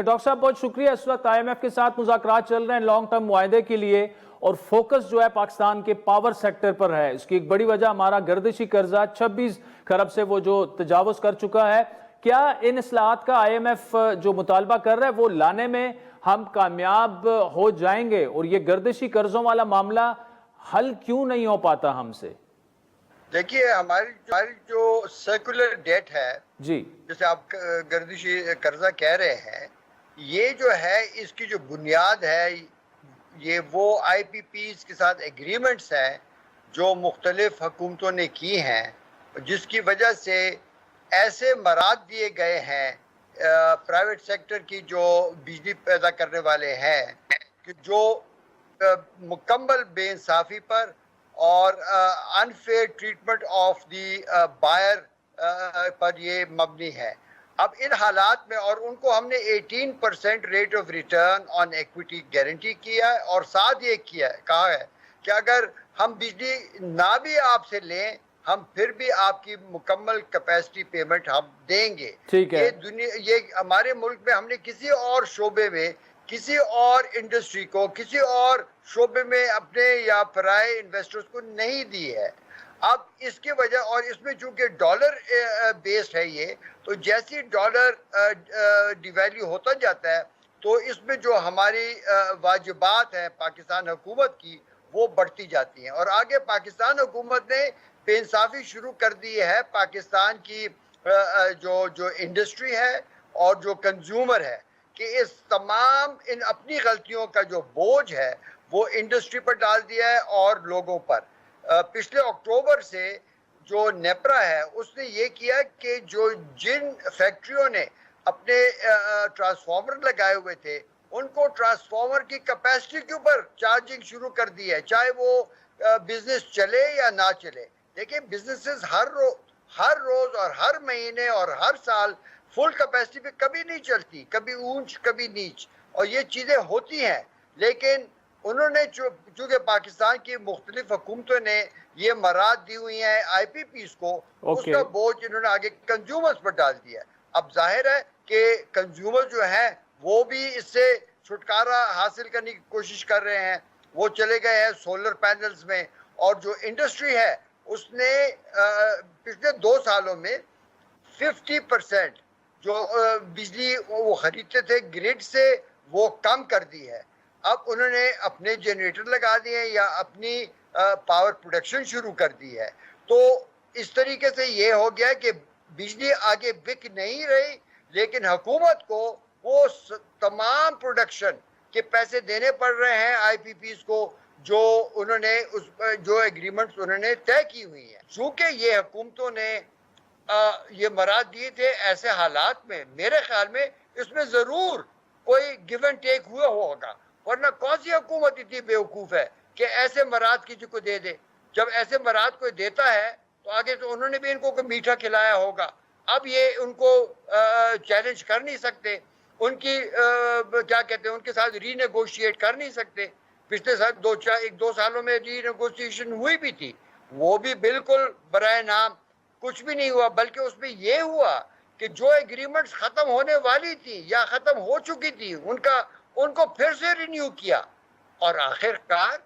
Doctor صاحب بہت شکریہ. اس وقت آئی ایم ایف کے ساتھ مذاکرات چل رہے ہیں لانگ ٹرم معاہدے کے لیے اور فوکس جو ہے پاکستان کے پاور سیکٹر پر ہے. اس کی ایک بڑی وجہ ہمارا گردشی قرضہ 26 کھرب سے وہ جو تجاوز کر چکا ہے. کیا ان اصلاحات کا آئی ایم ایف جو مطالبہ کر رہا ہے وہ لانے میں ہم کامیاب ہو جائیں گے اور یہ گردشی قرضوں والا معاملہ حل کیوں نہیں ہو پاتا ہم سے؟ دیکھیے ہماری جو سرکولر ڈیٹ ہے جی جیسے آپ گردشی قرضہ کہہ رہے ہیں، یہ جو ہے اس کی جو بنیاد ہے یہ وہ آئی پی پیز کے ساتھ ایگریمنٹس ہیں جو مختلف حکومتوں نے کی ہیں، جس کی وجہ سے ایسے مراد دیے گئے ہیں پرائیویٹ سیکٹر کی جو بجلی پیدا کرنے والے ہیں کہ جو مکمل بے انصافی پر اور unfair treatment of the buyer پر یہ مبنی ہے. اب ان حالات میں اور ان کو ہم نے 18% rate of return on equity guarantee کیا ہے اور ساتھ یہ کہا ہے کہ اگر ہم بجلی نہ بھی آپ سے لیں ہم پھر بھی آپ کی مکمل کیپیسٹی پیمنٹ ہم دیں گے. ٹھیک ہے. یہ ہمارے ملک میں ہم نے کسی اور شعبے میں کسی اور انڈسٹری کو کسی اور شعبے میں اپنے یا پرائے انویسٹرز کو نہیں دی ہے. اب اس کی وجہ اور اس میں چونکہ ڈالر بیسڈ ہے یہ، تو جیسی ڈالر ڈی ویلیو ہوتا جاتا ہے تو اس میں جو ہماری واجبات ہیں پاکستان حکومت کی وہ بڑھتی جاتی ہیں. اور آگے پاکستان حکومت نے بے انصافی شروع کر دی ہے پاکستان کی جو انڈسٹری ہے اور جو کنزیومر ہے کہ اس تمام ان اپنی غلطیوں کا جو بوجھ ہے وہ انڈسٹری پر ڈال دیا ہے اور لوگوں پر. پچھلے اکتوبر سے جو نیپرا ہے اس نے یہ کیا کہ جن فیکٹریوں نے اپنے ٹرانسفارمر لگائے ہوئے تھے ان کو ٹرانسفارمر کی کیپیسٹی کے اوپر چارجنگ شروع کر دی ہے، چاہے وہ بزنس چلے یا نہ چلے. دیکھیں بزنسز ہر روز اور ہر مہینے اور ہر سال فل کیپیسٹی پہ کبھی نہیں چلتی، کبھی اونچ کبھی نیچ، اور یہ چیزیں ہوتی ہیں. لیکن انہوں نے چونکہ پاکستان کی مختلف حکومتوں نے یہ مراد دی ہوئی ہیں آئی پی پیز کو، اس کا بوجھ انہوں نے آگے کنزیومرز پر ڈال دیا. اب ظاہر ہے کہ کنزیومر جو ہیں وہ بھی اس سے چھٹکارا حاصل کرنے کی کوشش کر رہے ہیں، وہ چلے گئے ہیں سولر پینلز میں. اور جو انڈسٹری ہے اس نے پچھلے 2 سالوں میں 50% جو بجلی وہ خریدتے تھے گریڈ سے وہ کم کر دی ہے. اب انہوں نے اپنے جنریٹر لگا دیے یا اپنی پاور پروڈکشن شروع کر دی ہے. تو اس طریقے سے یہ ہو گیا کہ بجلی آگے بک نہیں رہی، لیکن حکومت کو وہ تمام پروڈکشن کے پیسے دینے پڑ رہے ہیں آئی پی پیز کو جو انہوں نے جو ایگریمنٹس انہوں نے طے کی ہوئی ہیں. چونکہ یہ حکومتوں نے یہ مراد دیے تھے ایسے حالات میں میرے خیال میں اس میں ضرور کوئی گیو اینڈ ٹیک ہوا ہوگا، ورنہ کون سی حکومت اتنی بیوقوف ہے کہ ایسے مراد کسی کو دے دے. جب ایسے مراد کوئی دیتا ہے تو آگے تو انہوں نے بھی ان کو کوئی میٹھا کھلایا ہوگا. اب یہ ان کو چیلنج کر نہیں سکتے، ان کی کیا کہتے ہیں ان کے ساتھ ری نیگوشیٹ کر نہیں سکتے. پچھلے سال 2 سالوں میں ری نیگوشیشن ہوئی بھی تھی، وہ بھی بالکل برائے نام کچھ بھی نہیں ہوا، بلکہ اس میں یہ ہوا کہ جو ایگریمنٹس ختم ہونے والی تھی یا ختم ہو چکی تھی ان کو پھر سے رینیو کیا. اور آخر کار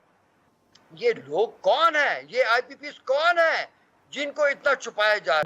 یہ لوگ کون ہیں، یہ آئی پی پیز کون ہیں جن کو اتنا چھپایا جا رہا ہے؟